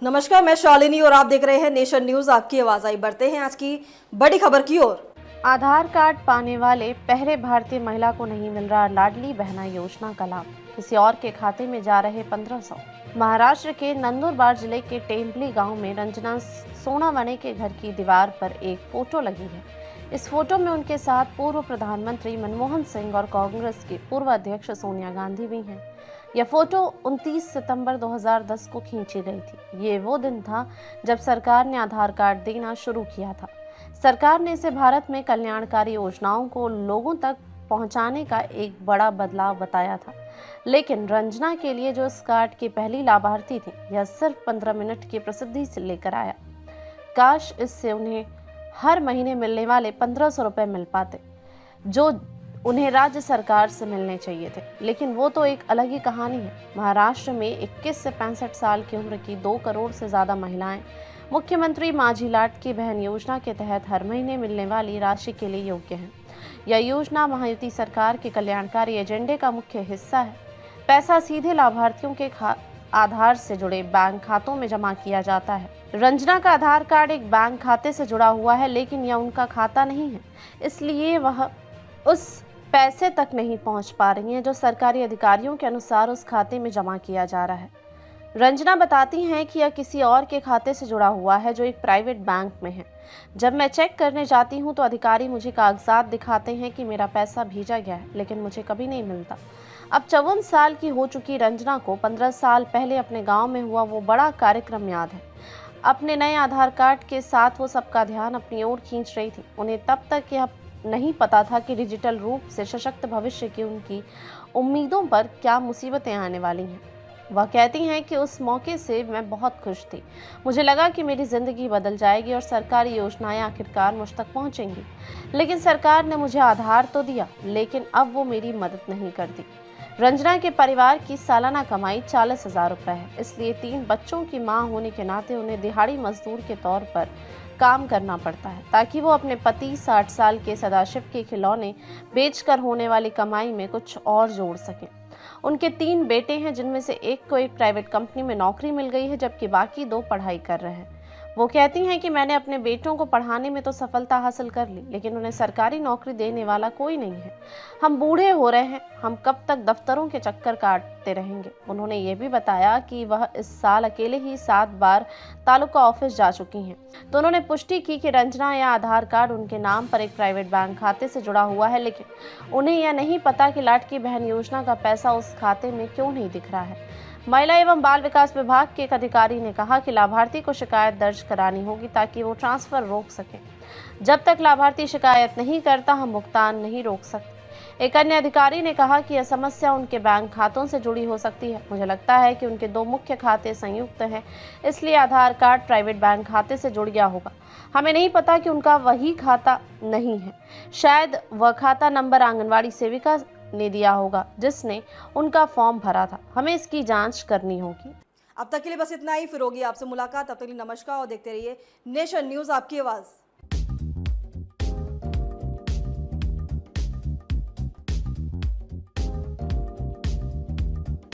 नमस्कार, मैं शालिनी और आप देख रहे हैं नेशन न्यूज। आपकी आवाज आई। बढ़ते हैं आज की बड़ी खबर की ओर। आधार कार्ड पाने वाले पहले भारतीय महिला को नहीं मिल रहा लाडली बहना योजना का लाभ, किसी और के खाते में जा रहे 1500। महाराष्ट्र के नंदुरबार जिले के टेम्पली गांव में रंजना सोनावणे के घर की दीवार पर एक फोटो लगी है। इस फोटो में उनके साथ पूर्व प्रधानमंत्री मनमोहन सिंह और कांग्रेस की पूर्व अध्यक्ष सोनिया गांधी भी हैं। यह फोटो 29 सितंबर 2010 को खींची गई थी। ये वो दिन था जब सरकार ने आधार कार्ड देना शुरू किया था। सरकार ने इसे भारत में कल्याणकारी योजनाओं को लोगों तक पहुंचाने का एक बड़ा बदलाव बताया था। लेकिन रंजना के लिए, जो इस कार्ड की पहली लाभार्थी थी, यह सिर्फ 15 मिनट की प्रसिद्धि से लेकर आया। काश इससे उन्हें हर महीने मिलने वाले 1500 रुपए मिल पाते, जो उन्हें राज्य सरकार से मिलने चाहिए थे। लेकिन वो तो एक अलग ही कहानी है। महाराष्ट्र में 21 से 65 साल की उम्र की 2 करोड़ से ज्यादा महिलाएं मुख्यमंत्री माझी लाडकी बहन योजना के तहत हर महीने मिलने वाली राशि के लिए योग्य हैं। यह योजना महायुति सरकार के कल्याणकारी एजेंडे का मुख्य हिस्सा है। पैसा सीधे लाभार्थियों के आधार से जुड़े बैंक खातों में जमा किया जाता है। रंजना का आधार कार्ड एक बैंक खाते से जुड़ा हुआ है, लेकिन यह उनका खाता नहीं है, इसलिए वह उस पैसे तक नहीं पहुंच पा रही हैं जो सरकारी अधिकारियों के अनुसार उस खाते में जमा किया जा रहा है। रंजना बताती हैं कि यह किसी और के खाते से जुड़ा हुआ है, जो एक प्राइवेट बैंक में है। जब मैं चेक करने जाती हूं तो अधिकारी मुझे कागजात दिखाते हैं कि मेरा पैसा भेजा गया है, लेकिन मुझे कभी नहीं मिलता। अब 54 साल की हो चुकी रंजना को 15 साल पहले अपने गांव में हुआ वो बड़ा कार्यक्रम याद है। अपने नए आधार कार्ड के साथ वो सबका ध्यान अपनी ओर खींच रही थी। उन्हें तब तक यह नहीं पता था कि डिजिटल रूप से सशक्त भविष्य की उनकी उम्मीदों पर क्या मुसीबतें आने वाली हैं। वह कहती हैं कि उस मौके से मैं बहुत खुश थी। मुझे लगा कि मेरी जिंदगी बदल जाएगी और सरकारी योजनाएं आखिरकार मुझ तक पहुंचेंगी। लेकिन सरकार ने मुझे आधार तो दिया, लेकिन अब वो मेरी मदद नहीं करती। रंजना के परिवार की सालाना कमाई 40,000 रुपए है, इसलिए 3 बच्चों की मां होने के नाते उन्हें दिहाड़ी मजदूर के तौर पर काम करना पड़ता है, ताकि वो अपने पति 60 साल के सदाशिव के खिलौने बेचकर होने वाली कमाई में कुछ और जोड़ सकें। उनके 3 बेटे हैं, जिनमें से एक को एक प्राइवेट कंपनी में नौकरी मिल गई है, जबकि बाकी 2 पढ़ाई कर रहे हैं। वो कहती हैं कि मैंने अपने बेटों को पढ़ाने में तो सफलता हासिल कर ली, लेकिन उन्हें सरकारी नौकरी देने वाला कोई नहीं है। हम बूढ़े हो रहे हैं, हम कब तक दफ्तरों के चक्कर काटते रहेंगे। उन्होंने ये भी बताया कि वह इस साल अकेले ही 7 बार तालुका ऑफिस जा चुकी हैं। तो उन्होंने पुष्टि की कि रंजना या आधार कार्ड उनके नाम पर एक प्राइवेट बैंक खाते से जुड़ा हुआ है, लेकिन उन्हें यह नहीं पता कि लाडकी बहन योजना का पैसा उस खाते में क्यों नहीं दिख रहा है। महिला एवं बाल विकास विभाग के एक अधिकारी ने कहा कि लाभार्थी को शिकायत दर्ज करानी होगी, ताकि वो ट्रांसफर रोक सके। जब तक लाभार्थी शिकायत नहीं करता, हम भुगतान नहीं रोक सकते। एक अन्य अधिकारी ने कहा कि यह समस्या उनके बैंक खातों से जुड़ी हो सकती है। मुझे लगता है कि उनके 2 मुख्य खाते संयुक्त हैं, इसलिए आधार कार्ड प्राइवेट बैंक खाते से जुड़ गया होगा। हमें नहीं पता कि उनका वही खाता नहीं है। शायद वह खाता नंबर आंगनवाड़ी सेविका ने दिया होगा, जिसने उनका फॉर्म भरा था। हमें इसकी जांच करनी होगी। अब तक के लिए बस इतना ही। फिर होगी आपसे मुलाकात। तब तक के लिए नमस्कार और देखते रहिए नेशन न्यूज, आपकी आवाज।